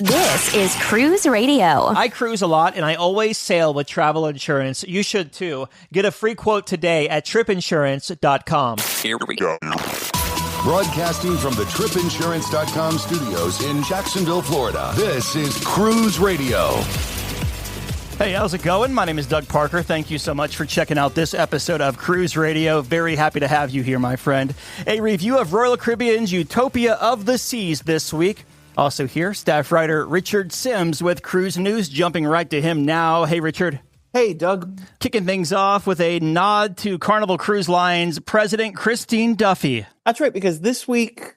This is Cruise Radio. I cruise a lot, and I always sail with travel insurance. You should, too. Get a free quote today at tripinsurance.com. Here we go. Broadcasting from the tripinsurance.com studios in Jacksonville, Florida. This is Cruise Radio. Hey, how's it going? My name is Doug Parker. Thank you so much for checking out this episode of Cruise Radio. Very happy to have you here, my friend. A review of Royal Caribbean's Utopia of the Seas this week. Also here, staff writer Richard Sims with Cruise News, jumping right to him now. Hey, Richard. Hey, Doug. Kicking things off with a nod to Carnival Cruise Line's President Christine Duffy. That's right, because this week,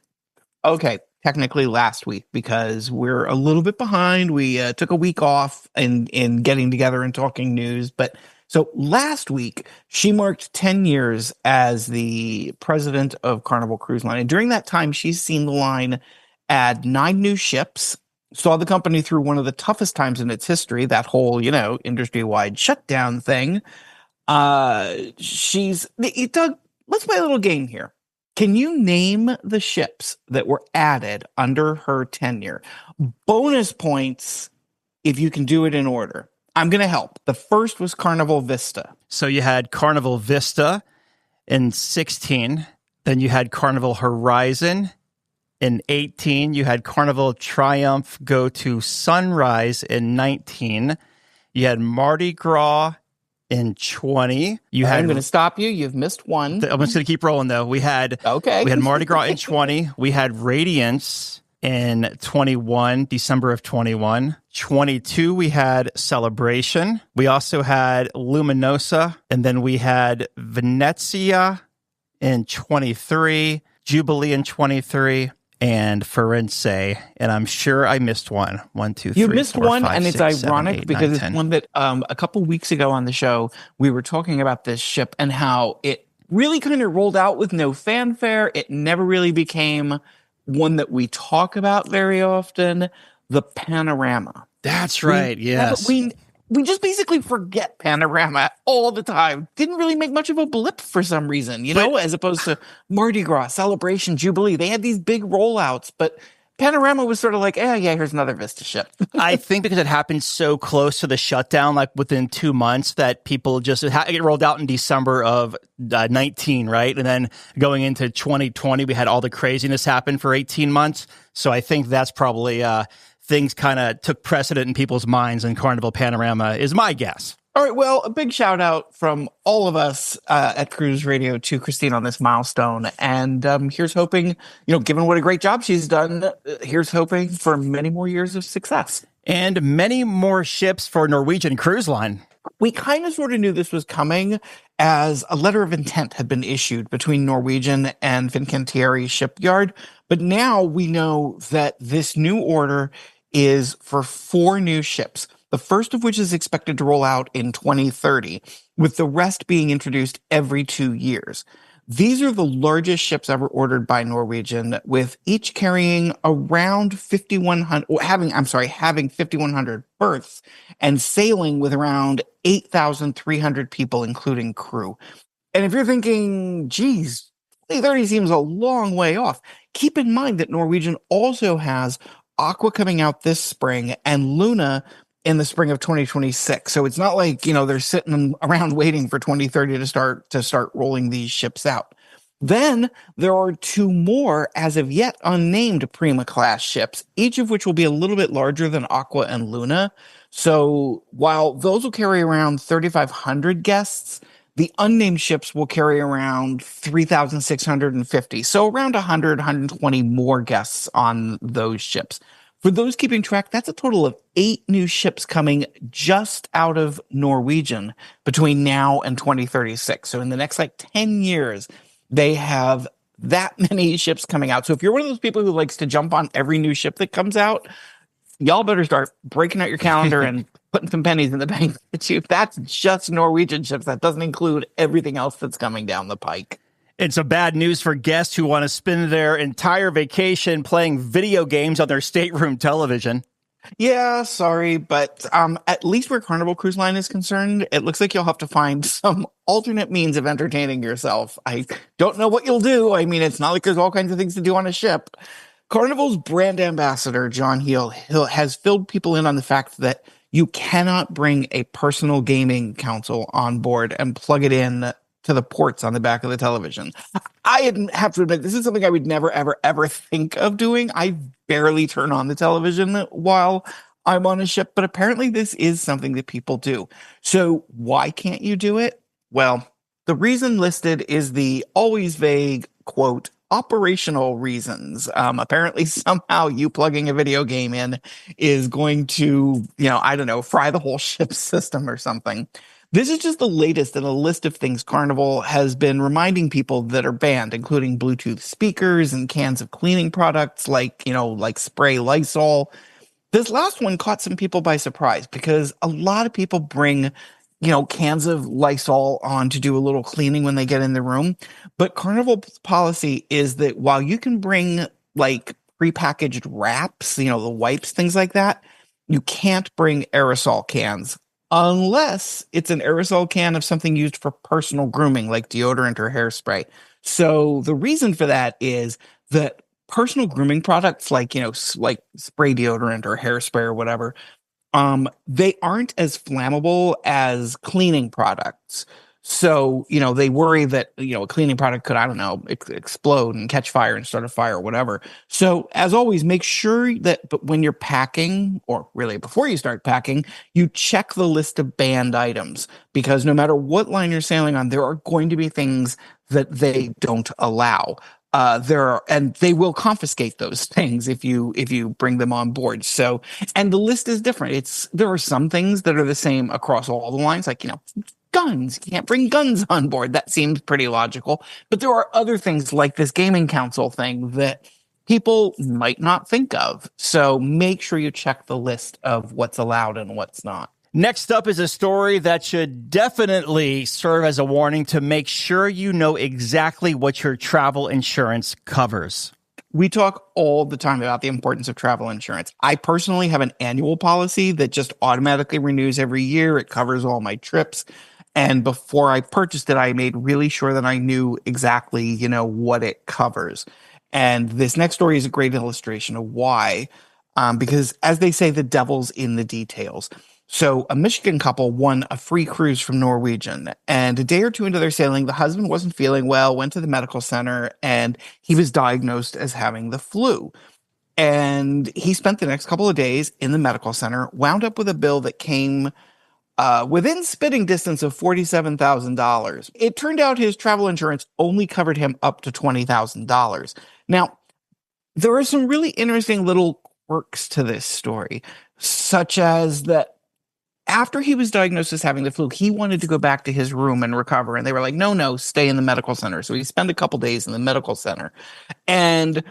technically last week, because we're a little bit behind. We took a week off in getting together and talking news. But so last week, she marked 10 years as the president of Carnival Cruise Line. And during that time, she's seen the line add 9 new ships, saw the company through one of the toughest times in its history, that whole, industry-wide shutdown thing. Doug, let's play a little game here. Can you name the ships that were added under her tenure? Bonus points if you can do it in order. I'm going to help. The first was Carnival Vista. So you had Carnival Vista in 16. Then you had Carnival Horizon. In 18, you had Carnival Triumph go to Sunrise in 19. You had Mardi Gras in 20. I'm going to stop you. You've missed one. I'm just going to keep rolling, though. We had Mardi Gras in 20. We had Radiance in 21, December of 21. 22, we had Celebration. We also had Luminosa. And then we had Venezia in 23, Jubilee in 23. And Firenze, and I'm sure I missed one. 1, 2, 3, You missed 4, one, 5, and it's 6, ironic 7, 8, because 9, 10. it's one that a couple weeks ago on the show, we were talking about this ship and how it really kind of rolled out with no fanfare. It never really became one that we talk about very often, the Panorama. That's right, yes. We just basically forget Panorama all the time. Didn't really make much of a blip for some reason, as opposed to Mardi Gras, Celebration, Jubilee. They had these big rollouts, but Panorama was sort of like, here's another Vista ship. I think because it happened so close to the shutdown, like within 2 months, that people just it rolled out in December of 19, right? And then going into 2020, we had all the craziness happen for 18 months. So I think that's probably things kind of took precedent in people's minds, and Carnival Panorama is my guess. All right, well, a big shout out from all of us at Cruise Radio to Christine on this milestone. And here's hoping, given what a great job she's done, here's hoping for many more years of success. And many more ships for Norwegian Cruise Line. We kind of sort of knew this was coming as a letter of intent had been issued between Norwegian and Fincantieri Shipyard. But now we know that this new order is for 4 new ships, the first of which is expected to roll out in 2030, with the rest being introduced every 2 years. These are the largest ships ever ordered by Norwegian, with each carrying around 5,100, having 5,100 berths and sailing with around 8,300 people, including crew. And if you're thinking, geez, 2030 seems a long way off, keep in mind that Norwegian also has Aqua coming out this spring and Luna in the spring of 2026. So it's not like, they're sitting around waiting for 2030 to start rolling these ships out. Then there are 2 more as of yet unnamed Prima class ships, each of which will be a little bit larger than Aqua and Luna. So while those will carry around 3,500 guests, the unnamed ships will carry around 3,650. So around 120 more guests on those ships. For those keeping track, that's a total of 8 new ships coming just out of Norwegian between now and 2036. So in the next 10 years, they have that many ships coming out. So if you're one of those people who likes to jump on every new ship that comes out, y'all better start breaking out your calendar and putting some pennies in the bank. That's just Norwegian ships. That doesn't include everything else that's coming down the pike. It's a bad news for guests who want to spend their entire vacation playing video games on their stateroom television. Yeah, sorry, but at least where Carnival Cruise Line is concerned, it looks like you'll have to find some alternate means of entertaining yourself. I don't know what you'll do. I mean, it's not like there's all kinds of things to do on a ship. Carnival's brand ambassador, John Heel, has filled people in on the fact that you cannot bring a personal gaming console on board and plug it in to the ports on the back of the television. I have to admit, this is something I would never, ever, ever think of doing. I barely turn on the television while I'm on a ship, but apparently this is something that people do. So why can't you do it? Well, the reason listed is the always vague, quote, operational reasons. Apparently somehow you plugging a video game in is going to, I don't know, fry the whole ship's system or something. This is just the latest in a list of things Carnival has been reminding people that are banned, including Bluetooth speakers and cans of cleaning products like spray Lysol. This last one caught some people by surprise because a lot of people bring, cans of Lysol on to do a little cleaning when they get in the room. But Carnival's policy is that while you can bring like prepackaged wraps, the wipes, things like that, you can't bring aerosol cans unless it's an aerosol can of something used for personal grooming, like deodorant or hairspray. So the reason for that is that personal grooming products like spray deodorant or hairspray or whatever, they aren't as flammable as cleaning products. So, they worry that, a cleaning product could, I don't know, explode and catch fire and start a fire or whatever. So as always, make sure that when you're packing, or really before you start packing, you check the list of banned items, because no matter what line you're sailing on, there are going to be things that they don't allow. And they will confiscate those things if you bring them on board. So, and the list is different. There are some things that are the same across all the lines, like, guns. You can't bring guns on board. That seems pretty logical. But there are other things like this gaming console thing that people might not think of. So make sure you check the list of what's allowed and what's not. Next up is a story that should definitely serve as a warning to make sure you know exactly what your travel insurance covers. We talk all the time about the importance of travel insurance. I personally have an annual policy that just automatically renews every year. It covers all my trips. And before I purchased it, I made really sure that I knew exactly, what it covers. And this next story is a great illustration of why. Because as they say, the devil's in the details. So a Michigan couple won a free cruise from Norwegian. And a day or two into their sailing, the husband wasn't feeling well, went to the medical center, and he was diagnosed as having the flu. And he spent the next couple of days in the medical center, wound up with a bill that came within spitting distance of $47,000. It turned out his travel insurance only covered him up to $20,000. Now, there are some really interesting little quirks to this story, such as that after he was diagnosed as having the flu, he wanted to go back to his room and recover. And they were like, no, stay in the medical center. So he spent a couple days in the medical center. And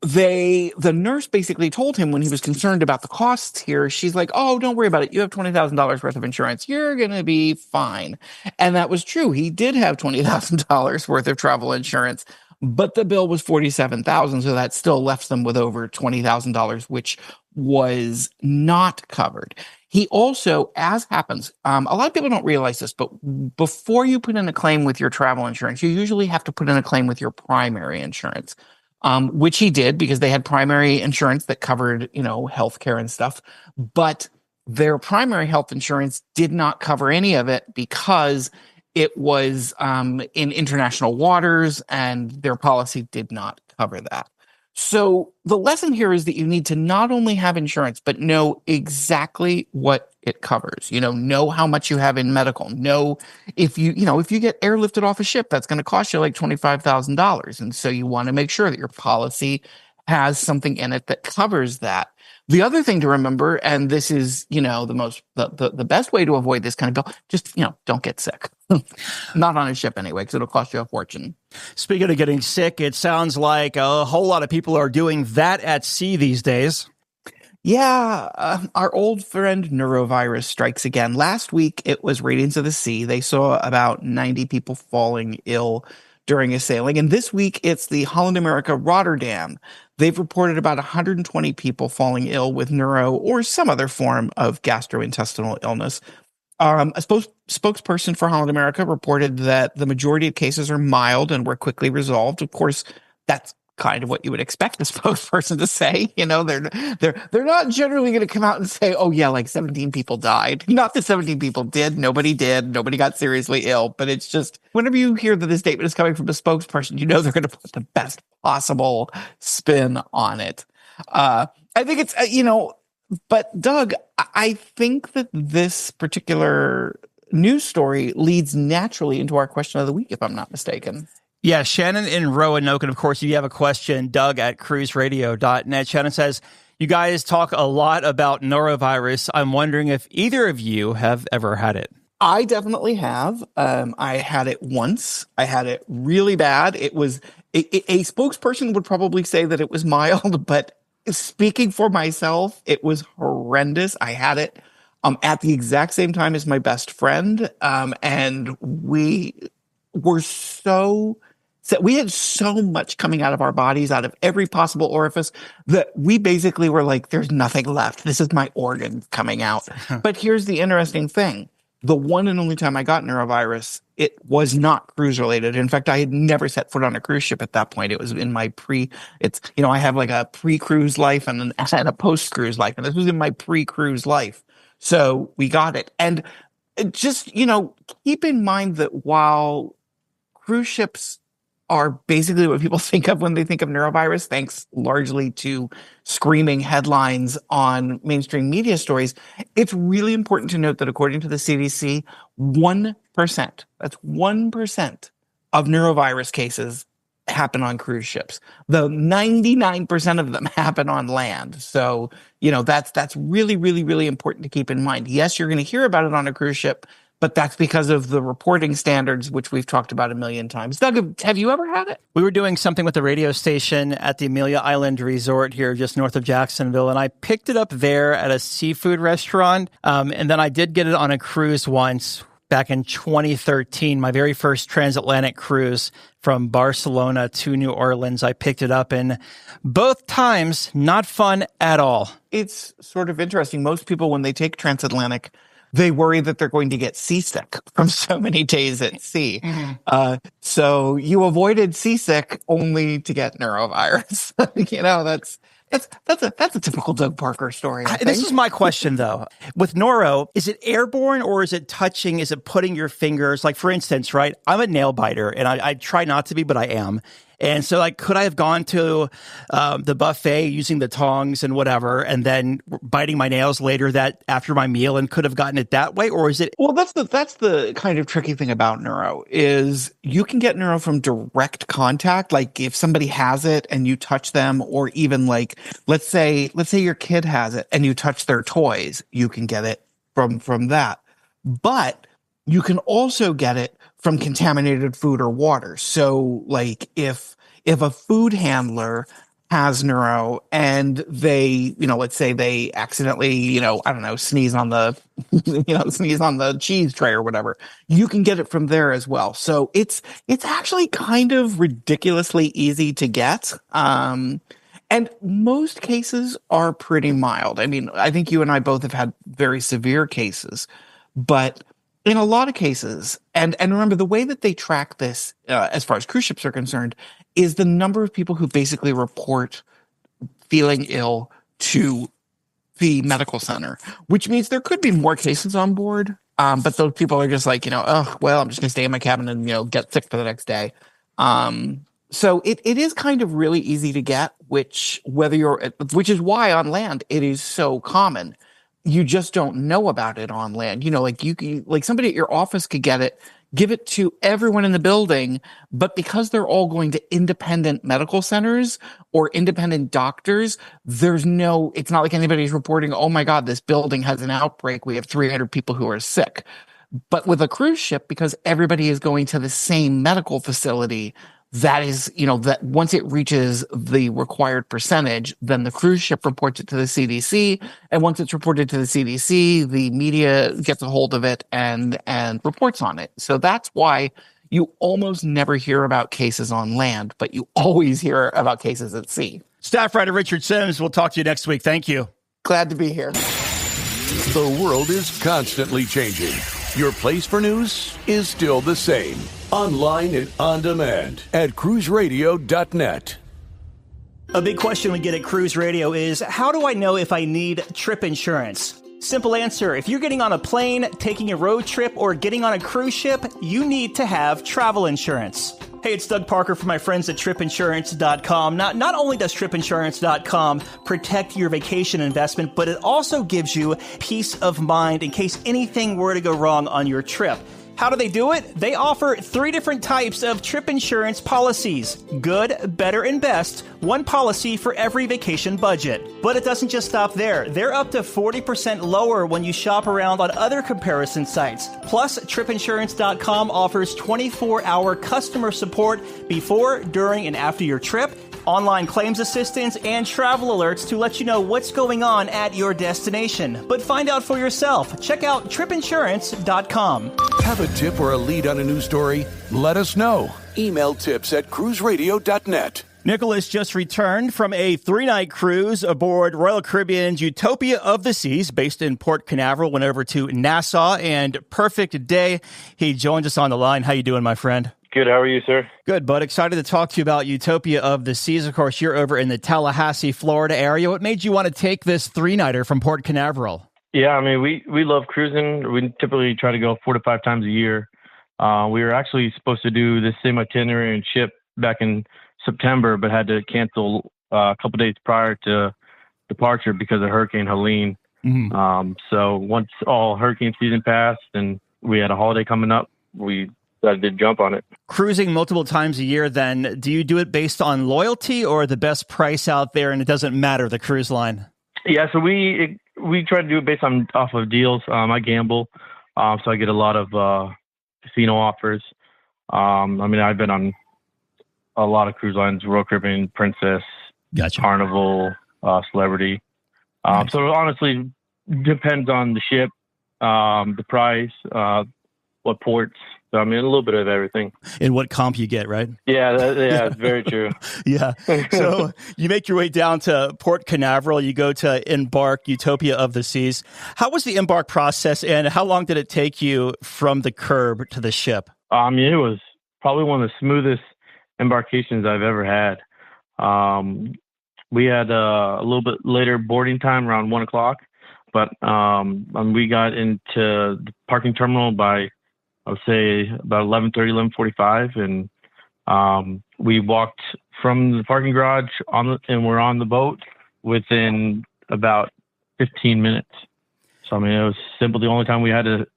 the nurse basically told him, when he was concerned about the costs here, she's like, oh, don't worry about it. You have $20,000 worth of insurance. You're going to be fine. And that was true. He did have $20,000 worth of travel insurance, but the bill was $47,000. So that still left them with over $20,000, which was not covered. He also, as happens, a lot of people don't realize this, but before you put in a claim with your travel insurance, you usually have to put in a claim with your primary insurance. Which he did because they had primary insurance that covered, healthcare and stuff. But their primary health insurance did not cover any of it because it was in international waters, and their policy did not cover that. So the lesson here is that you need to not only have insurance, but know exactly what it covers. Know how much you have in medical. Know if you get airlifted off a ship, that's going to cost you like $25,000. And so you want to make sure that your policy has something in it that covers that. The other thing to remember, and this is, the best way to avoid this kind of bill, just, don't get sick. Not on a ship anyway, because it'll cost you a fortune. Speaking of getting sick, it sounds like a whole lot of people are doing that at sea these days. Yeah, our old friend neurovirus strikes again. Last week, it was Radiance of the Sea. They saw about 90 people falling ill during a sailing. And this week, it's the Holland America Rotterdam. They've reported about 120 people falling ill with neuro or some other form of gastrointestinal illness. A spokesperson for Holland America reported that the majority of cases are mild and were quickly resolved. Of course, that's kind of what you would expect the spokesperson to say. They're not generally going to come out and say, oh yeah, like 17 people died. Not that 17 people did. Nobody got seriously ill, but it's just whenever you hear that this statement is coming from a spokesperson, they're going to put the best possible spin on it. I think it's, but Doug, I think that this particular news story leads naturally into our question of the week, if I'm not mistaken. Yeah, Shannon in Roanoke, and of course, if you have a question, Doug at cruiseradio.net. Shannon says, you guys talk a lot about norovirus. I'm wondering if either of you have ever had it. I definitely have. I had it once. I had it really bad. It was a spokesperson would probably say that it was mild, but speaking for myself, it was horrendous. I had it at the exact same time as my best friend, and we were we had so much coming out of our bodies, out of every possible orifice, that we basically were like, there's nothing left. This is my organ coming out. But here's the interesting thing. The one and only time I got norovirus, it was not cruise related. In fact, I had never set foot on a cruise ship at that point. It was in my I have like a pre-cruise life and a post-cruise life. And this was in my pre-cruise life. So we got it. And just, keep in mind that while cruise ships are basically what people think of when they think of norovirus, thanks largely to screaming headlines on mainstream media stories, it's really important to note that according to the CDC, 1%, that's 1% of norovirus cases happen on cruise ships. The 99% of them happen on land. So, that's really, really, really important to keep in mind. Yes, you're going to hear about it on a cruise ship, but that's because of the reporting standards, which we've talked about a million times. Doug, have you ever had it? We were doing something with the radio station at the Amelia Island Resort here just north of Jacksonville, and I picked it up there at a seafood restaurant. And then I did get it on a cruise once back in 2013, my very first transatlantic cruise from Barcelona to New Orleans. I picked it up, and both times, not fun at all. It's sort of interesting. Most people, when they take transatlantic, they worry that they're going to get seasick from so many days at sea. Mm-hmm. So you avoided seasick only to get norovirus. That's a typical Doug Parker story. This is my question, though. With noro, is it airborne or is it touching? Is it putting your fingers? Like, for instance, right? I'm a nail biter, and I try not to be, but I am. And so, could I have gone to the buffet using the tongs and whatever, and then biting my nails later after my meal, and could have gotten it that way, or is it? Well, that's the kind of tricky thing about neuro is you can get neuro from direct contact. Like if somebody has it and you touch them, or even let's say your kid has it and you touch their toys, you can get it from that. But you can also get it from contaminated food or water. So if a food handler has neuro and they, let's say they accidentally, sneeze on the, sneeze on the cheese tray or whatever, you can get it from there as well. So it's actually kind of ridiculously easy to get. And most cases are pretty mild. I mean, I think you and I both have had very severe cases, but in a lot of cases, and remember, the way that they track this, as far as cruise ships are concerned, is the number of people who basically report feeling ill to the medical center, which means there could be more cases on board. But those people are just like, oh, well, I'm just going to stay in my cabin and, get sick for the next day. So it is kind of really easy to get, which is why on land it is so common. You just don't know about it on land. Somebody at your office could get it, give it to everyone in the building, but because they're all going to independent medical centers or independent doctors, it's not like anybody's reporting, oh my God, this building has an outbreak. We have 300 people who are sick. But with a cruise ship, because everybody is going to the same medical facility, that is, that once it reaches the required percentage, then the cruise ship reports it to the CDC. And once it's reported to the CDC, the media gets a hold of it and reports on it. So that's why you almost never hear about cases on land, but you always hear about cases at sea. Staff writer Richard Sims, we'll talk to you next week. Thank you. Glad to be here. The world is constantly changing. Your place for news is still the same. Online and on demand at cruiseradio.net. A big question we get at Cruise Radio is, how do I know if I need trip insurance? Simple answer. If you're getting on a plane, taking a road trip, or getting on a cruise ship, you need to have travel insurance. Hey, it's Doug Parker from my friends at tripinsurance.com. Not only does tripinsurance.com protect your vacation investment, but it also gives you peace of mind in case anything were to go wrong on your trip. How do they do it? They offer 3 different types of trip insurance policies. Good, better, and best. One policy for every vacation budget. But it doesn't just stop there. They're up to 40% lower when you shop around on other comparison sites. Plus, tripinsurance.com offers 24-hour customer support before, during, and after your trip, online claims assistance, and travel alerts to let you know what's going on at your destination. But find out for yourself. Check out tripinsurance.com. Have a tip or a lead on a news story? Let us know. Email tips@cruiseradio.net. Nicholas just returned from a 3-night cruise aboard Royal Caribbean's Utopia of the Seas, based in Port Canaveral. Went over to Nassau, and perfect day. He joins us on the line. How you doing, my friend? Good. How are you, sir? Good, bud. Excited to talk to you about Utopia of the Seas. Of course, you're over in the Tallahassee, Florida area. What made you want to take this 3-nighter from Port Canaveral? Yeah, I mean, we love cruising. We typically try to go 4 to 5 times a year. We were actually supposed to do the same itinerary and ship back in September, but had to cancel a couple days prior to departure because of Hurricane Helene. Mm-hmm. So once all hurricane season passed and we had a holiday coming up, we decided to jump on it. Cruising multiple times a year, then, do you do it based on loyalty or the best price out there, and it doesn't matter, the cruise line? Yeah, so we try to do it based off of deals. I gamble, so I get a lot of casino offers. I mean, I've been on a lot of cruise lines: Royal Caribbean, Princess, Gotcha. Carnival, Celebrity. Nice. So honestly, depends on the ship, the price, what ports. So, I mean, a little bit of everything. And what comp you get, right? Yeah, it's very true. Yeah. So you make your way down to Port Canaveral. You go to embark Utopia of the Seas. How was the embark process, and how long did it take you from the curb to the ship? I mean, it was probably one of the smoothest embarkations I've ever had. We had a little bit later boarding time, around 1 o'clock, but we got into the parking terminal by, I would say, about 11:30, 11:45, and we walked from the parking garage and we're on the boat within about 15 minutes. So, I mean, it was simple. The only time we had to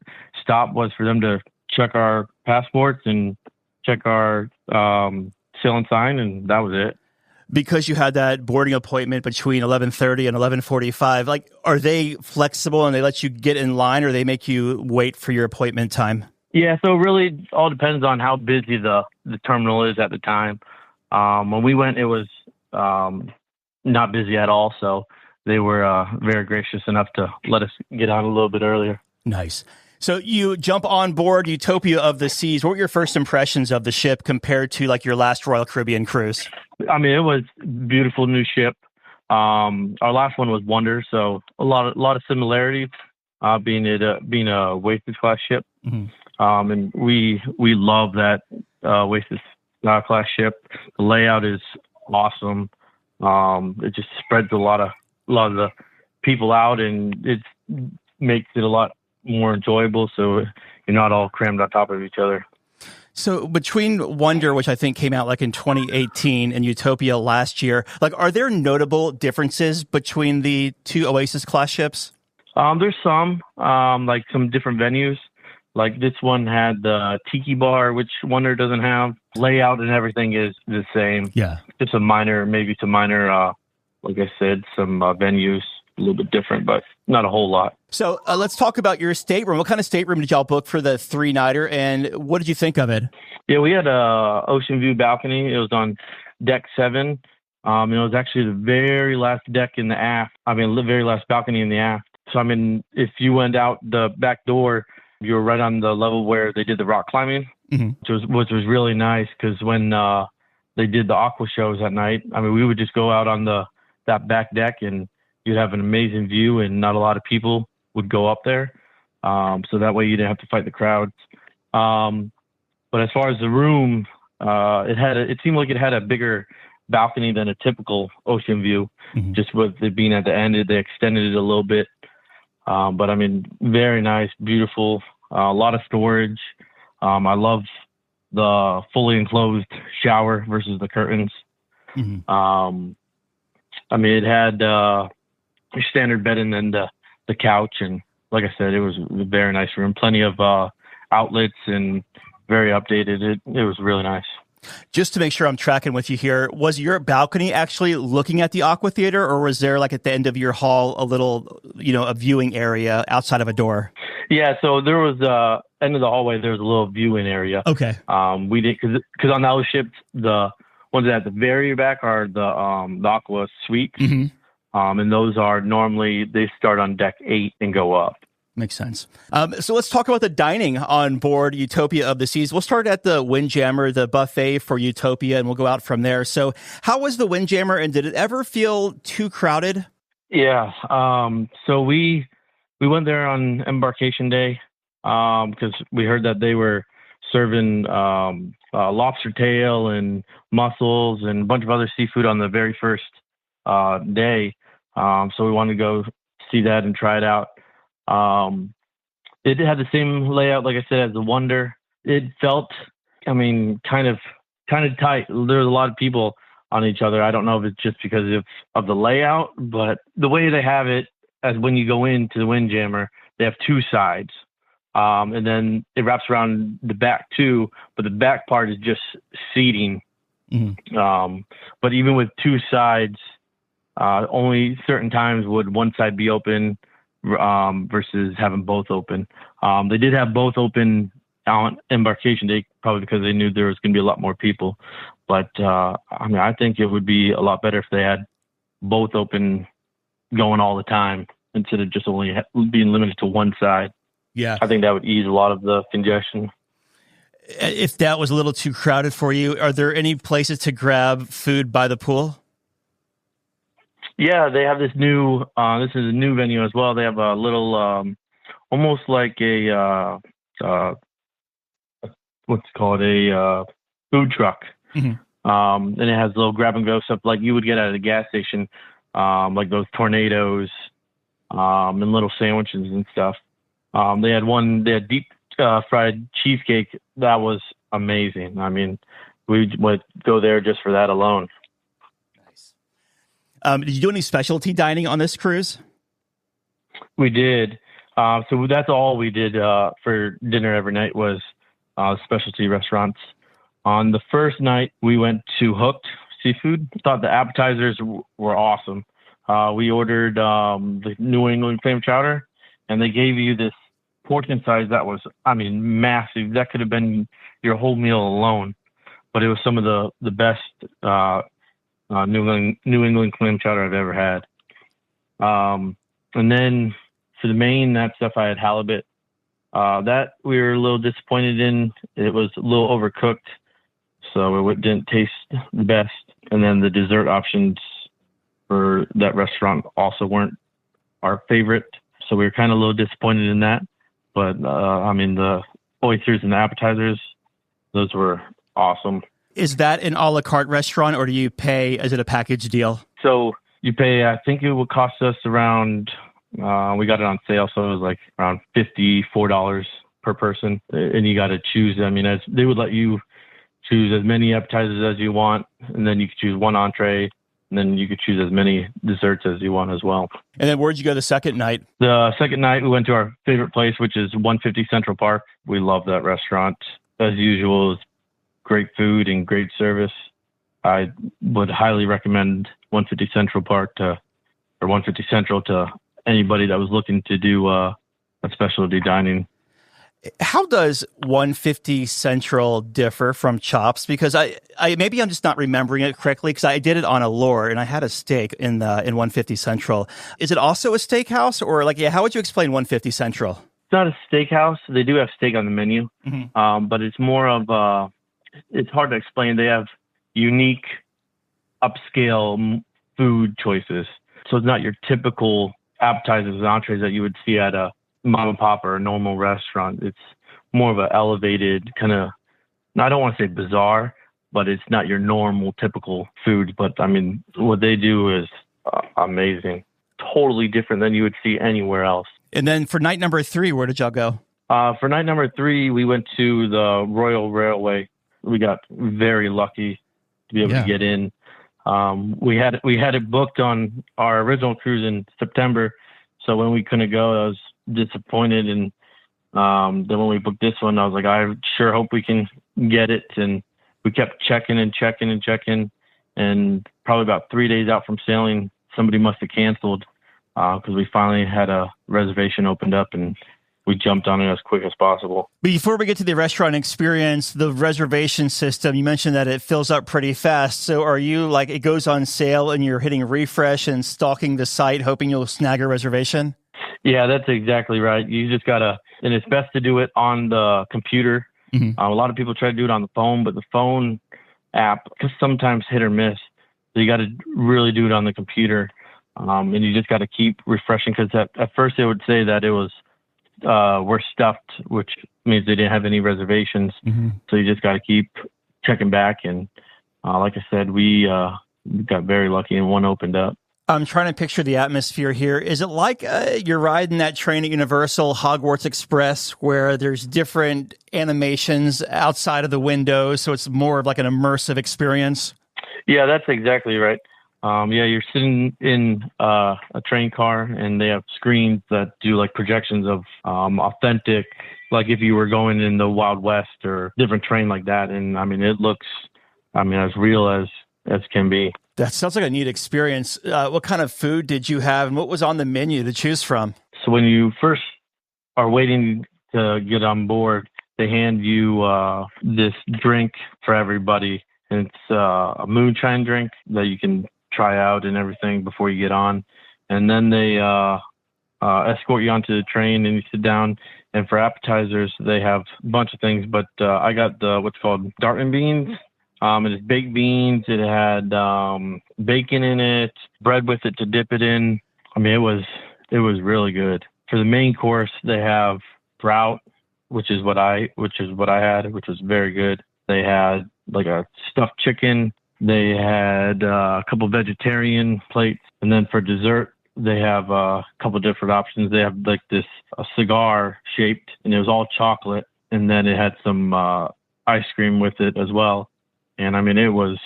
stop was for them to check our passports and check our sailing sign, and that was it. Because you had that boarding appointment between 11:30 and 11:45, like, are they flexible and they let you get in line, or they make you wait for your appointment time? Yeah, so really it all depends on how busy the terminal is at the time. When we went, it was not busy at all, so they were very gracious enough to let us get on a little bit earlier. Nice. So you jump on board Utopia of the Seas. What were your first impressions of the ship compared to like your last Royal Caribbean cruise? I mean, it was a beautiful new ship. Our last one was Wonder, so a lot of similarities, being a Oasis class ship. Mm-hmm. And we love that Oasis class ship. The layout is awesome. It just spreads a lot of the people out, and it makes it a lot more enjoyable. So you're not all crammed on top of each other. So between Wonder, which I think came out like in 2018, and Utopia last year, like, are there notable differences between the two Oasis class ships? There's some, like some different venues. Like this one had the tiki bar, which Wonder doesn't have. Layout and everything is the same. Yeah. Just some minor, like I said, some venues a little bit different, but not a whole lot. So let's talk about your stateroom. What kind of stateroom did y'all book for the 3-nighter, and what did you think of it? Yeah, we had a ocean view balcony. It was on deck 7. It was actually the very last deck in the aft. The very last balcony in the aft. So, if you went out the back door, you were right on the level where they did the rock climbing, mm-hmm. which was really nice, because when they did the aqua shows at night, we would just go out on that back deck, and you'd have an amazing view, and not a lot of people would go up there. So that way you didn't have to fight the crowds. But as far as the room, it seemed like it had a bigger balcony than a typical ocean view. Just with it being at the end, they extended it a little bit. But I mean, very nice, beautiful, a lot of storage. I love the fully enclosed shower versus the curtains. I mean, it had your standard bed and then the couch. And like I said, it was a very nice room, plenty of outlets and very updated. It was really nice. Just to make sure I'm tracking with you here, was your balcony actually looking at the Aqua Theater, or was there like at the end of your hall a little, a viewing area outside of a door? Yeah, so there was end of the hallway. There was a little viewing area. Okay. We did because on those ships, the ones at the very back are the Aqua suites, and those are normally they start on deck 8 and go up. Makes sense. So let's talk about the dining on board Utopia of the Seas. We'll start at the Windjammer, the buffet for Utopia, and we'll go out from there. So how was the Windjammer, and did it ever feel too crowded? Yeah. So we went there on embarkation day because we heard that they were serving lobster tail and mussels and a bunch of other seafood on the very first day. So we wanted to go see that and try it out. It had the same layout, like I said, as the Wonder. It felt, I mean, kind of tight. There was a lot of people on each other. I don't know if it's just because of the layout, but the way they have it, as when you go into the Windjammer, they have 2 sides, and then it wraps around the back too. But the back part is just seating. But even with 2 sides, only certain times would one side be open. Versus having both open. They did have both open on embarkation day, probably because they knew there was going to be a lot more people. But I mean, I think it would be a lot better if they had both open going all the time instead of just only being limited to one side. Yeah. I think that would ease a lot of the congestion. If that was a little too crowded for you, are there any places to grab food by the pool? Yeah, they have this new, this is a new venue as well. They have a little, almost like a, what's it called, a food truck. And it has little grab and go stuff like you would get at a gas station, like those tornadoes and little sandwiches and stuff. They had deep fried cheesecake. That was amazing. I mean, we would go there just for that alone. Did you do any specialty dining on this cruise? We did. So that's all we did for dinner every night was specialty restaurants. On the first night, we went to Hooked Seafood. Thought the appetizers were awesome. We ordered the New England clam chowder, and they gave you this portion size that was, I mean, massive. That could have been your whole meal alone. But it was some of the best New England clam chowder I've ever had. And then for the main, that stuff I had halibut. That we were a little disappointed in. It was a little overcooked, so it didn't taste the best. And then the dessert options for that restaurant also weren't our favorite, so we were kind of a little disappointed in that. But I mean, the oysters and the appetizers, those were awesome. Is that an a la carte restaurant, or do you pay? Is it a package deal? So you pay, I think it would cost us around, we got it on sale, so it was like around $54 per person. And you got to choose, I mean, they would let you choose as many appetizers as you want, and then you could choose one entree, and then you could choose as many desserts as you want as well. And then where'd you go the second night? The second night, we went to our favorite place, which is 150 Central Park. We love that restaurant. As usual, it's great food and great service. I would highly recommend 150 Central Park or 150 Central to anybody that was looking to do a specialty dining. How does 150 Central differ from Chops? Because I maybe I'm just not remembering it correctly, because I did it on Allure and I had a steak in 150 Central. Is it also a steakhouse, or how would you explain 150 Central? It's not a steakhouse. They do have steak on the menu, but it's more of it's hard to explain. They have unique upscale food choices. So it's not your typical appetizers and entrees that you would see at a mom and pop or a normal restaurant. It's more of an elevated kind of, I don't want to say bizarre, but it's not your normal, typical foods. But I mean, what they do is amazing. Totally different than you would see anywhere else. And then for night number 3, where did y'all go? For night number 3, we went to the Royal Railway. We got very lucky to be able to get in. We had it booked on our original cruise in September, so when we couldn't go, I was disappointed. And then when we booked this one, I was like, I sure hope we can get it. And we kept checking, and probably about 3 days out from sailing, somebody must have canceled because we finally had a reservation opened up, and we jumped on it as quick as possible. Before we get to the restaurant experience, the reservation system, you mentioned that it fills up pretty fast. So are you like, it goes on sale and you're hitting refresh and stalking the site, hoping you'll snag a reservation? Yeah, that's exactly right. You just gotta, and it's best to do it on the computer. Mm-hmm. A lot of people try to do it on the phone, but the phone app is sometimes hit or miss. So you got to really do it on the computer. And you just got to keep refreshing, because at first it would say that it was, we're stuffed, which means they didn't have any reservations. Mm-hmm. So you just got to keep checking back. And like I said, we got very lucky and one opened up. I'm trying to picture the atmosphere here. Is it like you're riding that train at Universal, Hogwarts Express, where there's different animations outside of the window, so it's more of like an immersive experience? Yeah, that's exactly right. You're sitting in a train car, and they have screens that do like projections of authentic, like if you were going in the Wild West or different train like that. And I mean, it looks, as real as can be. That sounds like a neat experience. What kind of food did you have, and what was on the menu to choose from? So when you first are waiting to get on board, they hand you this drink for everybody. And it's a moonshine drink that you can try out and everything before you get on. And then they escort you onto the train, and you sit down. And for appetizers, they have a bunch of things. But I got what's called Darton beans. It is baked beans. It had bacon in it, bread with it to dip it in. I mean, it was really good. For the main course, they have grout, which is what I had, which was very good. They had like a stuffed chicken. They had a couple vegetarian plates. And then for dessert, they have a couple different options. They have like this a cigar shaped, and it was all chocolate. And then it had some ice cream with it as well. And I mean, it was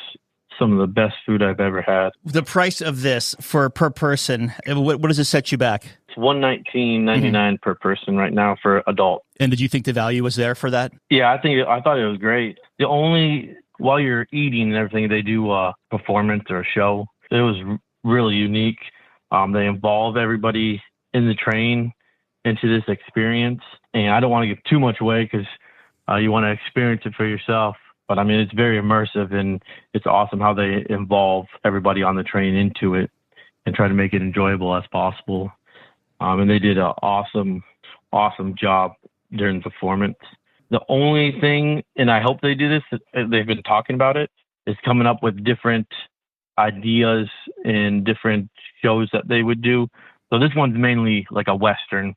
some of the best food I've ever had. The price of this per person, what does it set you back? It's $119.99 per person right now for adult. And did you think the value was there for that? Yeah, I thought it was great. While you're eating and everything, they do a performance or a show. It was really unique. They involve everybody in the train into this experience. And I don't want to give too much away, because you want to experience it for yourself. But I mean, it's very immersive, and it's awesome how they involve everybody on the train into it and try to make it enjoyable as possible. And they did an awesome job during the performance. The only thing, and I hope they do this, they've been talking about it, is coming up with different ideas and different shows that they would do. So this one's mainly like a Western.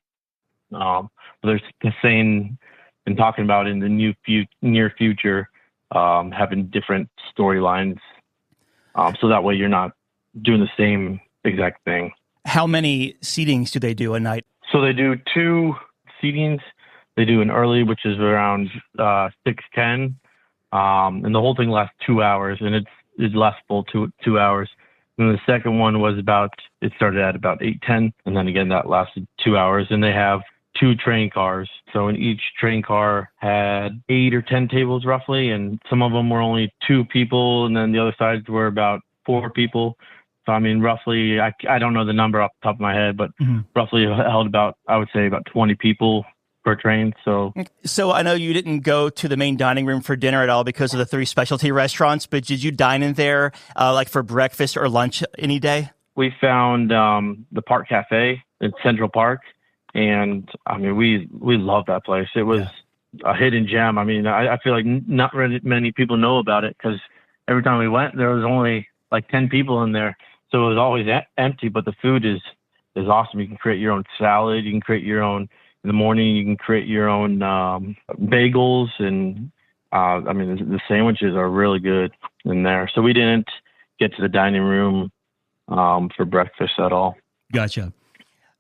There's the same, been talking about in the near future, having different storylines. So that way you're not doing the same exact thing. How many seatings do they do a night? So they do 2 seatings. They do an early, which is around 6:10. And the whole thing lasts 2 hours, and it lasts full 2 hours. And the second one it started at about 8:10. And then again, that lasted 2 hours. And they have 2 train cars. So in each train car had 8 or 10 tables roughly, and some of them were only 2 people, and then the other sides were about 4 people. So I mean, roughly, I don't know the number off the top of my head, but roughly held about 20 people per train. So I know you didn't go to the main dining room for dinner at all because of the 3 specialty restaurants, but did you dine in there like for breakfast or lunch any day? We found the Park Cafe in Central Park. And I mean, we love that place. It was a hidden gem. I mean, I feel like not really many people know about it, because every time we went, there was only like 10 people in there. So it was always empty, but the food is awesome. You can create your own salad. You can create your own, in the morning, you can create your own bagels. And I mean, the sandwiches are really good in there. So we didn't get to the dining room for breakfast at all. Gotcha.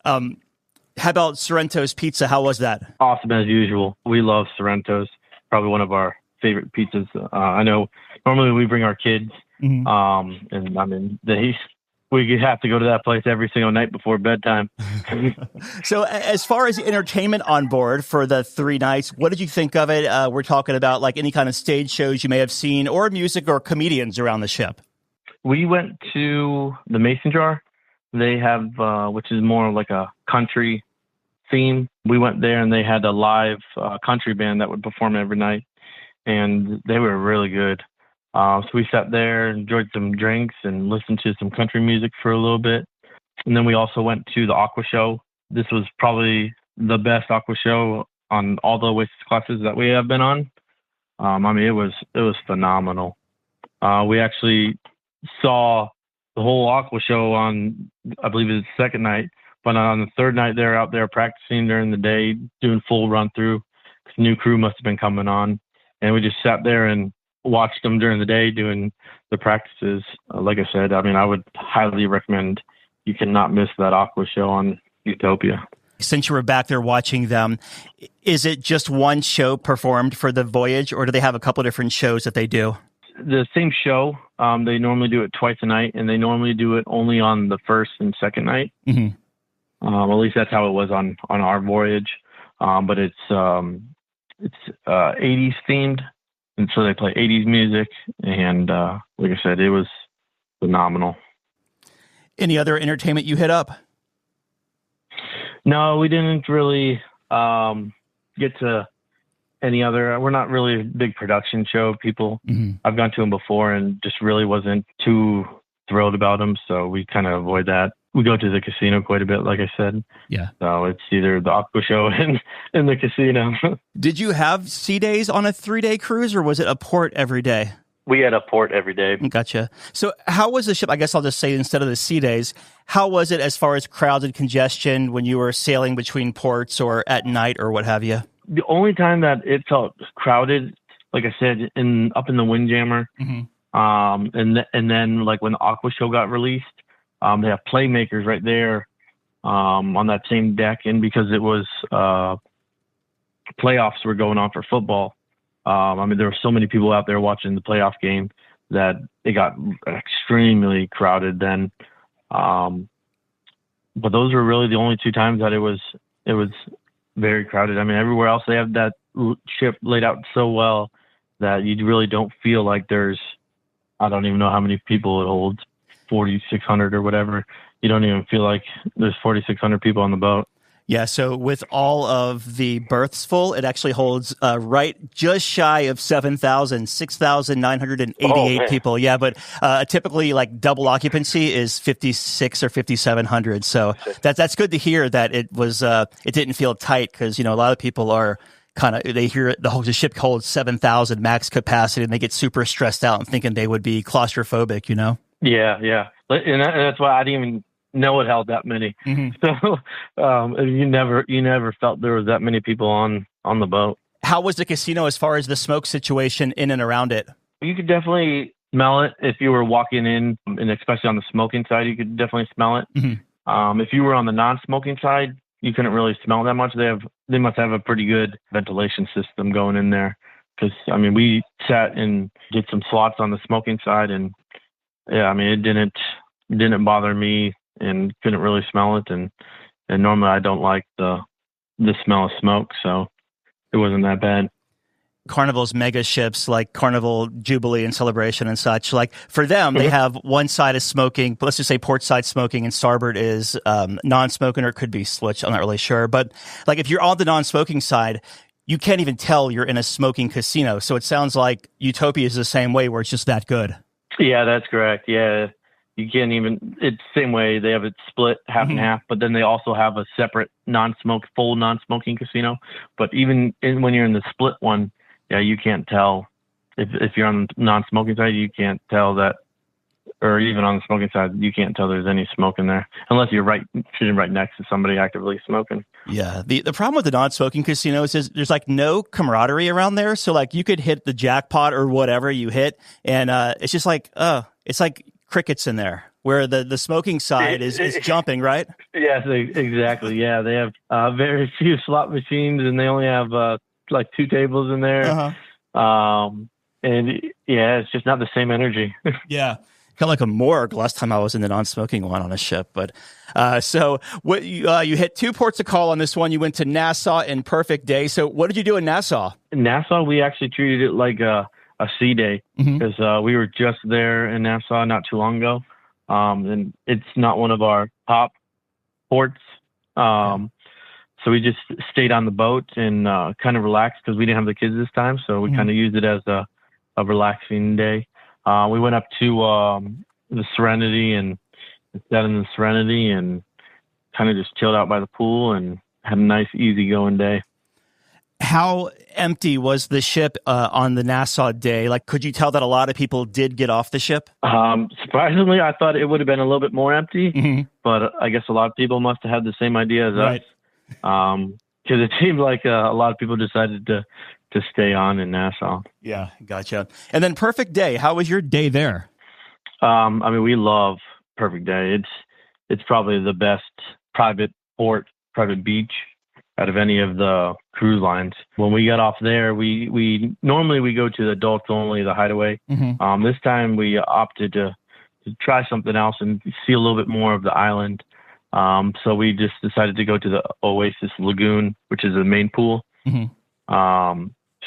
How about Sorrento's Pizza? How was that? Awesome as usual. We love Sorrento's. Probably one of our favorite pizzas. I know normally we bring our kids, and I mean, we have to go to that place every single night before bedtime. So as far as entertainment on board for the 3 nights, what did you think of it? We're talking about like any kind of stage shows you may have seen or music or comedians around the ship. We went to the Mason Jar. They have, which is more like a country theme. We went there and they had a live country band that would perform every night, and they were really good. So we sat there, enjoyed some drinks, and listened to some country music for a little bit. And then we also went to the Aqua Show. This was probably the best Aqua Show on all the Oasis classes that we have been on. I mean, it was phenomenal. We actually saw the whole Aqua Show on, I believe it was the second night, but on the third night they're out there practicing during the day, doing full run through. The new crew must have been coming on, and we just sat there and watched them during the day doing the practices. Like I said, I mean, I would highly recommend. You cannot miss that Aqua Show on Utopia. Since you were back there watching them, is it just one show performed for the voyage, or do they have a couple different shows that they do? The same show. They normally do it twice a night, and they normally do it only on the first and second night. Mm-hmm. At least that's how it was on our voyage. But it's 80s themed, and so they play 80s music. And like I said, it was phenomenal. Any other entertainment you hit up? No, we didn't really get to any other. We're not really a big production show people. Mm-hmm. I've gone to them before and just really wasn't too thrilled about them, so we kind of avoid that. We go to the casino quite a bit, like I said. Yeah. So it's either the Aqua Show and the casino. Did you have sea days on a 3-day cruise, or was it a port every day? We had a port every day. Gotcha. So how was the ship? I guess I'll just say instead of the sea days, how was it as far as crowded congestion when you were sailing between ports or at night or what have you? The only time that it felt crowded, like I said, up in the Windjammer, mm-hmm. And then like when the Aqua Show got released, they have playmakers right there on that same deck, and because it was playoffs were going on for football. I mean, there were so many people out there watching the playoff game that it got extremely crowded then. But those were really the only 2 times that it was very crowded. I mean, everywhere else they have that ship laid out so well that you really don't feel like there's, I don't even know how many people it holds, 4,600 or whatever. You don't even feel like there's 4,600 people on the boat. Yeah, so with all of the berths full, it actually holds right just shy of 7,000, 6,988 people. Yeah, but typically like double occupancy is 5,600 or 5,700. So that's good to hear that it was it didn't feel tight, because a lot of people are they hear the ship holds 7,000 max capacity and they get super stressed out and thinking they would be claustrophobic. Yeah, and that's why I didn't even know it held that many. Mm-hmm. So you never felt there was that many people on the boat. How was the casino as far as the smoke situation in and around it? You could definitely smell it if you were walking in, and especially on the smoking side, you could definitely smell it. Mm-hmm. If you were on the non-smoking side, you couldn't really smell that much. They must have a pretty good ventilation system going in there, because I mean, we sat and did some slots on the smoking side, and yeah, I mean, it didn't bother me, and couldn't really smell it. And normally I don't like the smell of smoke, so it wasn't that bad. Carnival's mega ships like Carnival, Jubilee, and Celebration and such, like for them, they have one side is smoking, but let's just say port side smoking, and starboard is non-smoking, or it could be switched. I'm not really sure. But like if you're on the non-smoking side, you can't even tell you're in a smoking casino. So it sounds like Utopia is the same way, where it's just that good. Yeah, that's correct. Yeah. You can't even, it's the same way. They have it split half and half, but then they also have a separate full non-smoking casino. But even when you're in the split one, yeah, you can't tell. If you're on the non-smoking side, you can't tell that or even on the smoking side, you can't tell there's any smoke in there unless you're sitting right next to somebody actively smoking. Yeah. The problem with the non-smoking casinos is there's like no camaraderie around there. So like you could hit the jackpot or whatever you hit, and it's just like, it's like crickets in there. Where the smoking side is jumping, right? Yes, exactly. Yeah, they have very few slot machines, and they only have like 2 tables in there. And yeah, it's just not the same energy. Yeah. Kind of like a morgue last time I was in the non-smoking one on a ship. But so what you hit 2 ports of call on this one. You went to Nassau and Perfect Day. So what did you do in Nassau? In Nassau, we actually treated it like a sea day because we were just there in Nassau not too long ago. And it's not one of our top ports. So we just stayed on the boat and kind of relaxed because we didn't have the kids this time. So we kind of used it as a relaxing day. We went up to the Serenity and sat in the Serenity and kind of just chilled out by the pool and had a nice, easygoing day. How empty was the ship on the Nassau day? Like, could you tell that a lot of people did get off the ship? Surprisingly, I thought it would have been a little bit more empty, but I guess a lot of people must have had the same idea as us. Because it seemed like a lot of people decided to stay on in Nassau. Yeah, gotcha. And then Perfect Day, how was your day there? I mean, we love Perfect Day. It's probably the best private beach out of any of the cruise lines. When we got off there, we normally go to the adults only, the Hideaway. This time we opted to try something else and see a little bit more of the island. So we just decided to go to the Oasis Lagoon, which is the main pool.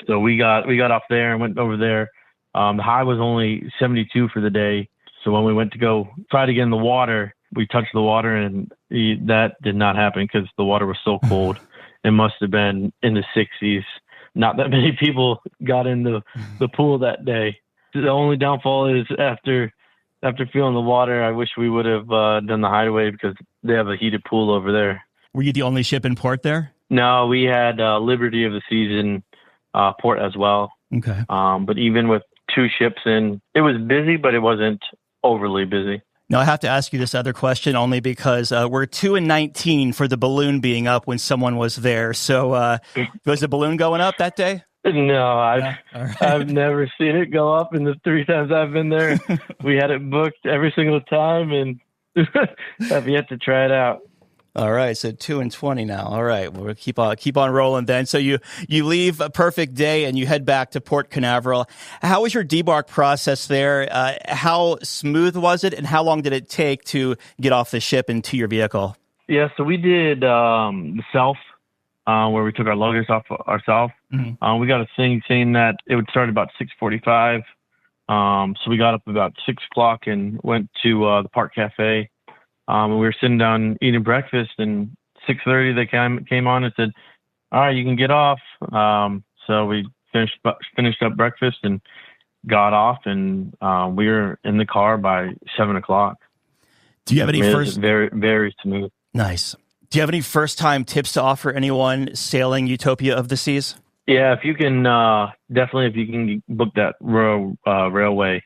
So we got off there and went over there. The high was only 72 for the day. So when we went to go try to get in the water, we touched the water and that did not happen because the water was so cold. It must have been in the 60s. Not that many people got in the pool that day. The only downfall is after feeling the water, I wish we would have done the Hideaway because they have a heated pool over there. Were you the only ship in port there? No, we had Liberty of the Season port as well. Okay. But even with 2 ships in, it was busy, but it wasn't overly busy. Now, I have to ask you this other question only because we're 2-19 for the balloon being up when someone was there. So was the balloon going up that day? No, I've never seen it go up in the 3 times I've been there. We had it booked every single time and have yet to try it out. All right, so 2-20 now. All right, we'll keep on rolling then. So you leave a Perfect Day and you head back to Port Canaveral. How was your debark process there? How smooth was it, and how long did it take to get off the ship and to your vehicle? Yeah, so we did the self, where we took our luggage off ourselves. We got a thing saying that it would start about 6:45. So we got up about 6 o'clock and went to the Park Cafe. We were sitting down eating breakfast, and 6:30 they came on and said, "All right, you can get off." So we finished up breakfast and got off, and we were in the car by 7 o'clock. Do you have any first? Very, very smooth. Nice. Do you have any first-time tips to offer anyone sailing Utopia of the Seas? Yeah, if you can, definitely if you can book that railway,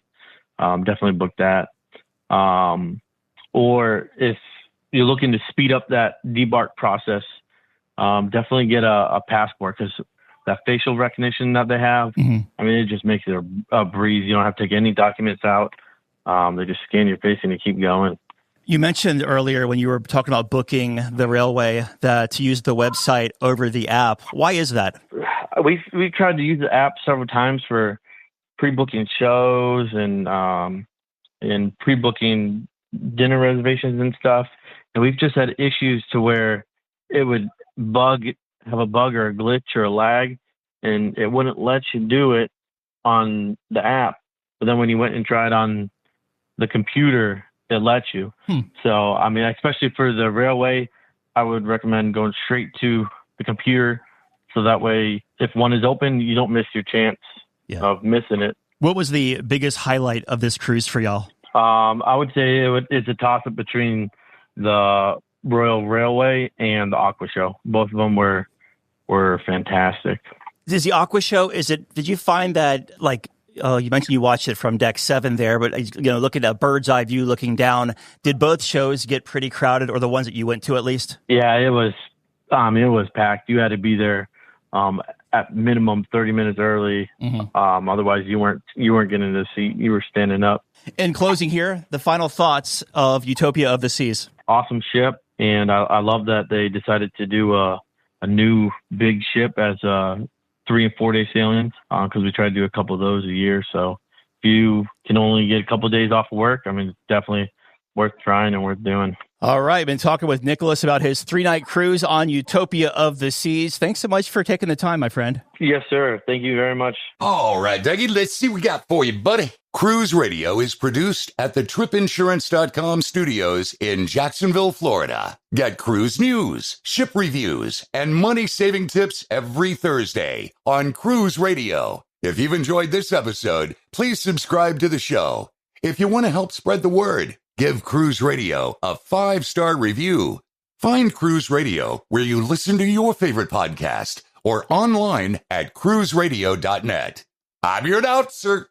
definitely book that. Or if you're looking to speed up that debark process, definitely get a passport because that facial recognition that they have, I mean, it just makes it a breeze. You don't have to take any documents out. They just scan your face and you keep going. You mentioned earlier when you were talking about booking the railway that to use the website over the app. Why is that? We've tried to use the app several times for pre-booking shows and pre-booking dinner reservations and stuff. And we've just had issues to where it would have a bug or a glitch or a lag, and it wouldn't let you do it on the app. But then when you went and tried on the computer, it lets you. So, I mean, especially for the railway, I would recommend going straight to the computer. So that way, if one is open, you don't miss your chance of missing it. What was the biggest highlight of this cruise for y'all? I would say it's a toss-up between the Royal Railway and the Aqua Show. Both of them were fantastic. Is the Aqua Show, did you find that, like, you mentioned you watched it from deck 7 there, but looking at a bird's eye view, looking down, did both shows get pretty crowded, or the ones that you went to at least? Yeah, it was packed. You had to be there at minimum 30 minutes early. Otherwise you weren't getting a seat. You were standing up. In closing here, the final thoughts of Utopia of the Seas. Awesome ship, and I love that they decided to do a new big ship as 3 and 4 day sailings, because we try to do a couple of those a year. So if you can only get a couple of days off of work, I mean, it's definitely worth trying and worth doing. All right. Been talking with Nicholas about his 3-night cruise on Utopia of the Seas. Thanks so much for taking the time, my friend. Yes, sir. Thank you very much. All right, Dougie, let's see what we got for you, buddy. Cruise Radio is produced at the tripinsurance.com studios in Jacksonville, Florida. Get cruise news, ship reviews, and money-saving tips every Thursday on Cruise Radio. If you've enjoyed this episode, please subscribe to the show. If you want to help spread the word, give Cruise Radio a 5-star review. Find Cruise Radio where you listen to your favorite podcast or online at cruiseradio.net. I'm your announcer,